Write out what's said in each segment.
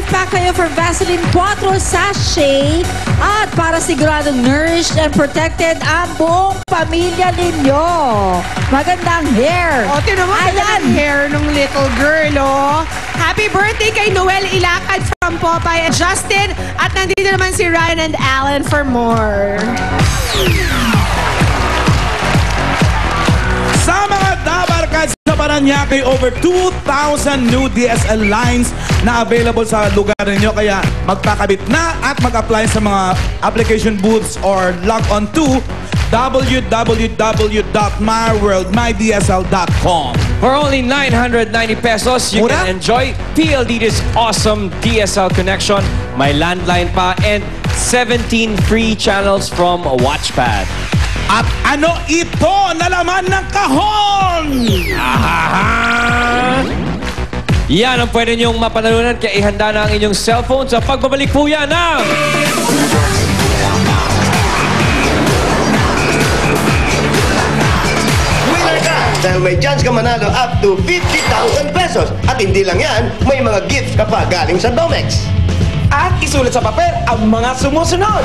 gift pack kayo for Vaseline 4 sachet. At para siguradong nourished and protected ang buong pamilya ninyo. Magandang hair. O, tinan mo, magandang hair ng little girl, oh. Happy birthday kay Noel Ilacad from Popeye and Justin. At nandito naman si Ryan and Alan for more. Sa mga Dabarkads sa Paranaque, over 2,000 new DSL lines na available sa lugar ninyo. Kaya magpakabit na at mag-apply sa mga application booths or log on to www.myworldmydsl.com. For only 990 pesos, you can enjoy PLDT's awesome DSL connection, my landline pa, and 17 free channels from Watchpad. At ano ito na laman ng kahon? Yan ang pwede niyong mapanalunan, kaya ihanda na ang inyong cellphone sa pagbabalik po yan ng... Winner ka! Dahil may chance ka manalo up to 50,000 pesos. At hindi lang yan, may mga gifts ka pa galing sa Domex. At isulat sa papel ang mga sumusunod.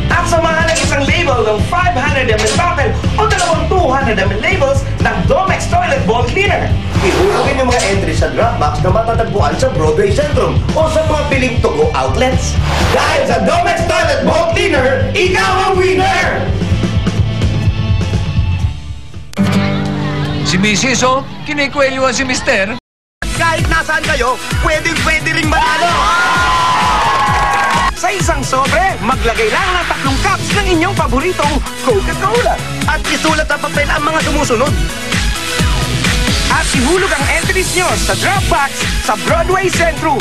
At samahan ng isang label ng 500 ml bottle o dalawang 200 ml labels ng Domex Toilet Bowl Cleaner. Ihulogin yung mga entries sa Dropbox na matatagpuan sa Broadway Centrum o sa mga piling to-go outlets. Dahil sa Domex Toilet Bowl Cleaner, ikaw ang winner! Si Mrs. kinikwelyuhan si Mister. Kahit nasaan kayo, pwede ring manalo! Sa isang sobre, maglagay lang ng 3 cups ng inyong paboritong Coca-Cola. At isulat sa papel ang mga sumusunod. At ihulog ang entries nyo sa Dropbox sa Broadway Centrum.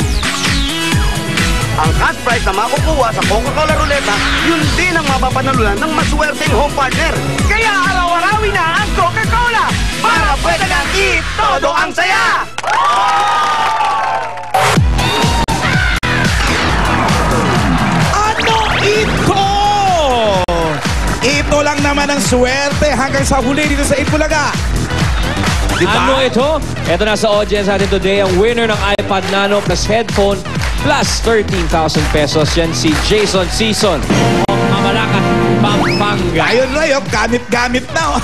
Ang cash prize na makukuha sa Coca-Cola Ruleta, yun din ang mapapanalunan ng maswerteng home partner. Kaya araw-arawin na ang Coca-Cola para pwede nang i-todo ang saya! Ito lang naman ang swerte hanggang sa huli dito sa Itbulaga. Diba? Ano ito? Ito na sa audience natin today, ang winner ng iPad Nano plus headphone plus 13,000 pesos. Yan si Jason Season of Mamalacan, Pampanga. Ayun na yun, gamit-gamit na.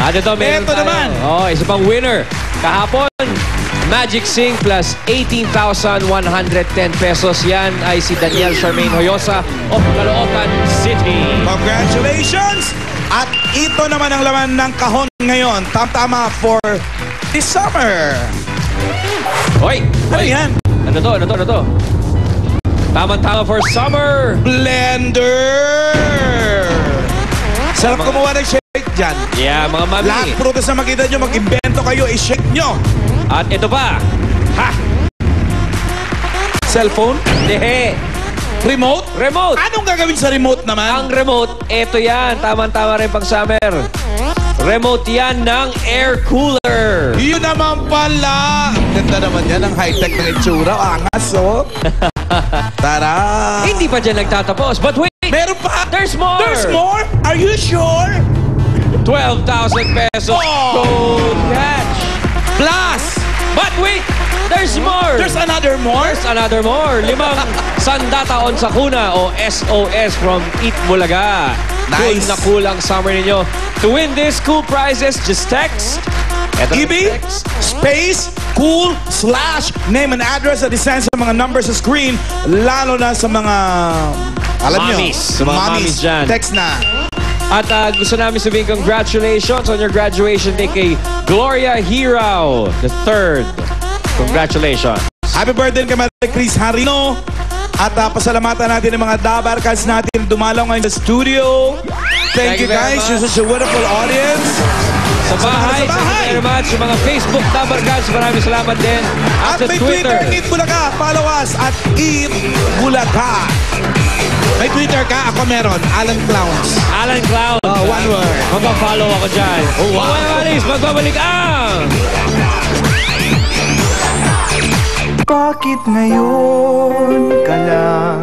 At ito, meron ito naman. Oh, isa pang winner. Kahapon, Magic Sing plus 18,110 pesos. Yan ay si Daniel Charmaine Hoyosa of Caloocan City. Congratulations! At ito naman ang laman ng kahon ngayon. Tama for this summer. Hoy! Ano yan? Ano to? Tama-tama for summer! Blender! Sarap kumuha ng shake dyan. Yeah, mga mami. Lahat prutas na makita nyo, mag-invento kayo, i-shake nyo. At ito pa. Ha! Cellphone? Dehe. Remote? Remote. Anong gagawin sa remote naman? Ang remote, ito yan. Tama-tama rin pang summer. Remote yan ng air cooler. Yun naman pala. Ganda naman yan, ang high-tech ng itsura. Angas, oh. Tara. Hindi pa dyan nagtatapos. But wait. Meron pa. There's more. There's more? Are you sure? 12,000 pesos. Gold catch. Plus. But wait. There's more. There's another more? There's another more. 5 sandataon sa kuna o SOS from Eat Bulaga. Nice. Cool na cool ang summer ninyo. To win this cool prizes, just text. EB, space, cool, / name and address at isend sa mga numbers sa screen. Lalo na sa mga, alam nyo, sa mga mommies dyan. Text na. At gusto namin sabihin congratulations on your graduation day kay Gloria Hirao III. Congratulations. Happy birthday kay Maria Chris Harino. At pasalamatan natin ang mga Dabarkads natin dumalaw ngayon sa studio. Thank you guys. You're such a wonderful audience. Sa bahay, thank you very much. Sa mga Facebook Dabarkads, maraming salamat din. At sa may Twitter, Eat Bulaga. Follow us at Eat Bulaga. May Twitter ka? Ako meron. Alan Clowns. Alan Clowns. Oh, one word. Magpa-follow ako dyan. Oh, wow. Okay, Maris, magbabalik ang... Bakit ngayon ka lang